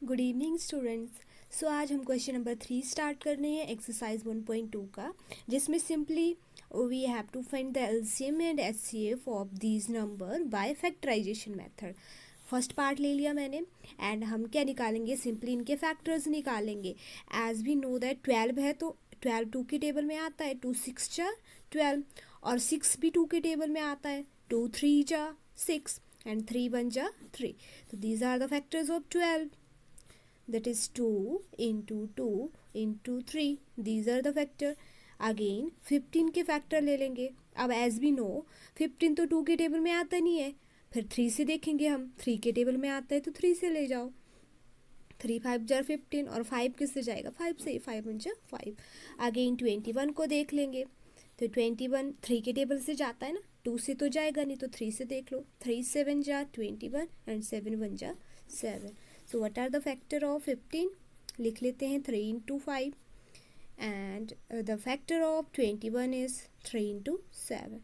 Good evening students. सो आज हम question number 3 start करने हैं एक्सरसाइज 1.2 का, जिसमें simply we have to find the LCM and HCF of these number by factorisation method. First part ले लिया मैंने एंड हम क्या निकालेंगे, सिंपली इनके फैक्टर्स निकालेंगे। एज वी नो दैट 12 है तो 12 2 के टेबल में आता है, 2 6 जा 12, और 6 भी 2 के टेबल में आता है, 2 3 जा 6 एंड 3 1 जा 3। तो these are the factors of 12, that is 2 into 2 into 3. These are the factor. Again 15 के फैक्टर ले लेंगे। अब एज भी नो 15 तो 2 के टेबल में आता नहीं है, फिर 3 से देखेंगे हम, 3 के टेबल में आता है तो 3 से ले जाओ। 3 5 जार 15 और 5 किससे जाएगा, 5 से, 5 1 जार 5। अगेन 21 को देख लेंगे तो 21 3 के टेबल से जाता है ना, 2 से तो जाएगा नहीं, तो 3 से देख लो, 3 7 jar 21 and 7 1 jar 7। So what are the factor of 15? लिख लेते हैं 3 into 5 and the factor of 21 is 3 into 7.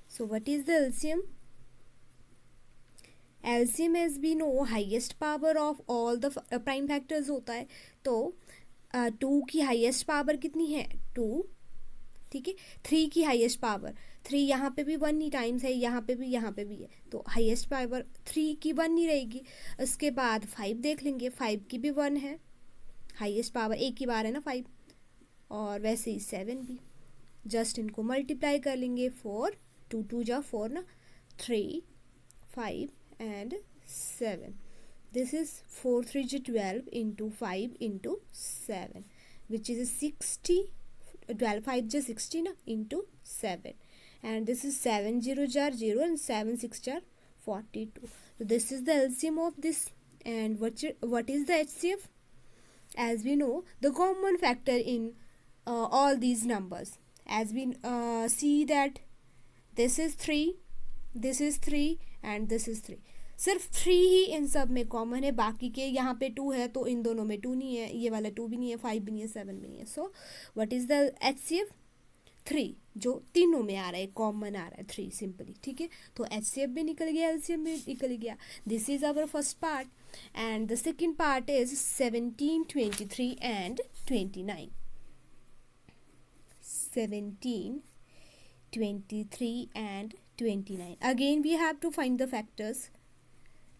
So what is the LCM? LCM as we know highest power of all the prime factors होता है, तो 2 की highest power कितनी है, 2, ठीक है। 3 की हाईएस्ट पावर 3, यहाँ पे भी 1 ही टाइम्स है, यहाँ पे भी है, तो हाईएस्ट पावर 3 की 1 ही रहेगी। उसके बाद 5 देख लेंगे, 5 की भी 1 है, हाईएस्ट पावर एक ही बार है ना 5, और वैसे ही 7 भी। जस्ट इनको मल्टीप्लाई कर लेंगे, 4 2 2 जा 4 ना, 3 5 एंड 7। दिस इज 4 3 जा 12 इंटू 5 इंटू 7 विच इज 60, 12 5 जा 60 ना into 7, and this is 7 0 jar 0 and 7 6 jar 42. So this is the LCM of this. And what is the HCF? As we know the common factor in all these numbers, as we see that this is 3, this is 3 and this is 3, सिर्फ 3 ही इन सब में common है, बाकी के यहाँ पे 2 है तो इन दोनों में 2 नहीं है, ये वाला 2 भी नहीं है, 5 भी नहीं है, 7 भी नहीं है। So what is the HCF? 3, जो तीनों में आ रहा है, कॉमन आ रहा है 3 सिंपली, ठीक है। तो HCF भी निकल गया, LCM भी निकल गया। This is our first part and the second part is 17 23 and 29। 17 23 and 29, again we have to find the factors.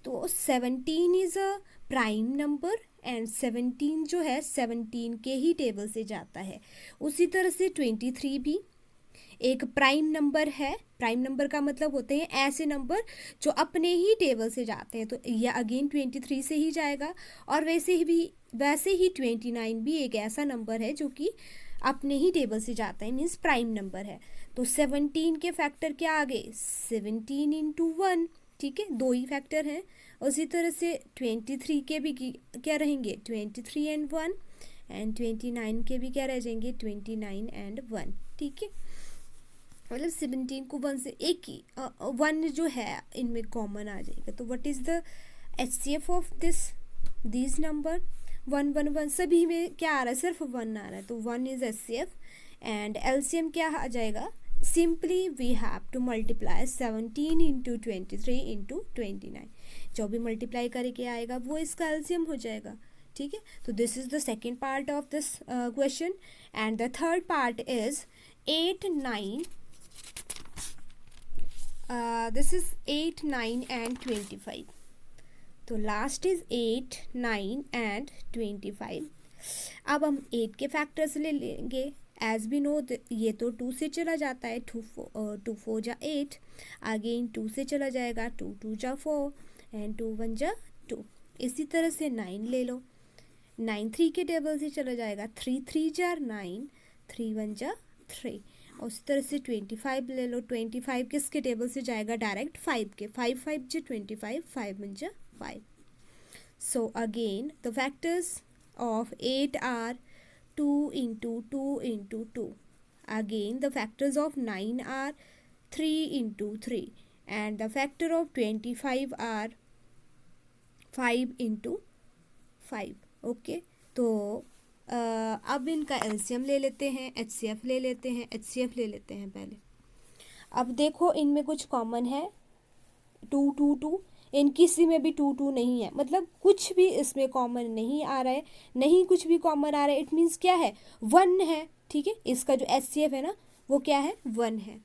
तो 17 is a prime number and 17 जो है 17 के ही टेबल से जाता है। उसी तरह से 23 भी एक प्राइम नंबर है। प्राइम नंबर का मतलब होते हैं ऐसे नंबर जो अपने ही टेबल से जाते हैं, तो यह अगेन 23 से ही जाएगा। और वैसे ही 29 भी एक ऐसा नंबर है जो कि अपने ही टेबल से जाता है, मीन्स प्राइम नंबर है। तो 17 के फैक्टर क्या आ गए, 17 इंटू 1, ठीक है, 2 ही फैक्टर हैं। उसी तरह से 23 के भी क्या रहेंगे, 23 एंड 1, एंड 29 के भी क्या रह जाएंगे, 29 एंड 1, ठीक है। मतलब 17 को 1 से एक ही 1 जो है इनमें कॉमन आ जाएगा। तो what is the HCF of this number, 1 1 1, सभी में क्या आ रहा है, सिर्फ 1 आ रहा है, तो 1 इज HCF। एंड LCM क्या आ जाएगा, simply we have to multiply 17 into 23 into 29, जो भी मल्टीप्लाई करके आएगा वो इसका LCM हो जाएगा, ठीक है। तो this is the second part of this question and the third part is 8 9, this is 8 9 and 25। तो लास्ट इज 8 9 and 25। अब हम 8 के फैक्टर्स ले लेंगे। एज बी नो ये तो 2 से चला जाता है, 2 4 जा 8, अगेन 2 से चला जाएगा, 2 2 जा 4 एंड 2 1 जा 2। इसी तरह से 9 ले लो, 9 3 के टेबल से चला जाएगा, 3 3 जा 9, 3 1 जा 3। उसी तरह से 25 ले लो, 25 किसके टेबल से जाएगा, डायरेक्ट 5 के, 5 5 जा 25, 5 1 जा 5। So again the factors of 8 are 2 into 2 into 2. Again the factors of 9 are 3 into 3 and the factor of 25 are 5 into 5. Okay, तो अब इनका LCM ले लेते हैं, HCF ले लेते हैं, HCF ले लेते हैं पहले। अब देखो इनमें कुछ कॉमन है, 2 2 2, इन किसी में भी 2 2 नहीं है, मतलब कुछ भी इसमें कॉमन नहीं आ रहा है, नहीं कुछ भी कॉमन आ रहा है, इट मीन्स क्या है, 1 है। ठीक है, इसका जो HCF है ना वो क्या है, 1 है।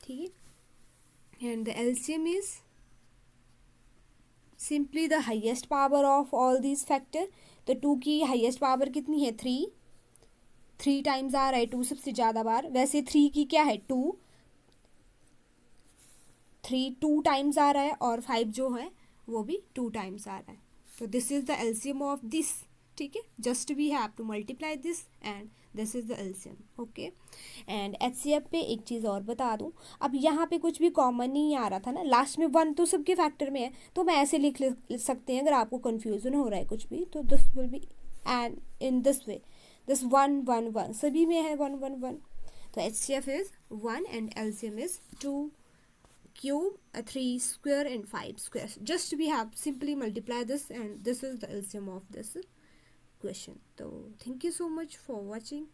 ठीक है, and the LCM is simply the highest power of all these factor. तो 2 की हाइएस्ट पावर कितनी है, 3 टाइम्स आ रहा है 2 सबसे ज़्यादा बार। वैसे 3 की क्या है, 2 टाइम्स आ रहा है, और 5 जो है वो भी 2 टाइम्स आ रहा है। तो this is the LCM of this. ठीक है, just we have to multiply this and this is the LCM. Okay, and HCF पे एक चीज़ और बता दूं, अब यहाँ पे कुछ भी कॉमन नहीं आ रहा था ना, लास्ट में 1 तो सबके फैक्टर में है, तो मैं ऐसे लिख सकते हैं, अगर आपको कन्फ्यूजन हो रहा है कुछ भी, तो this will be and in this way, this 1 1 1 सभी में है 1 1 1। तो HCF is 1 and LCM is 2 cube, 3 square and 5 square. Just we have simply multiply this and this is the LCM of this question. So thank you so much for watching.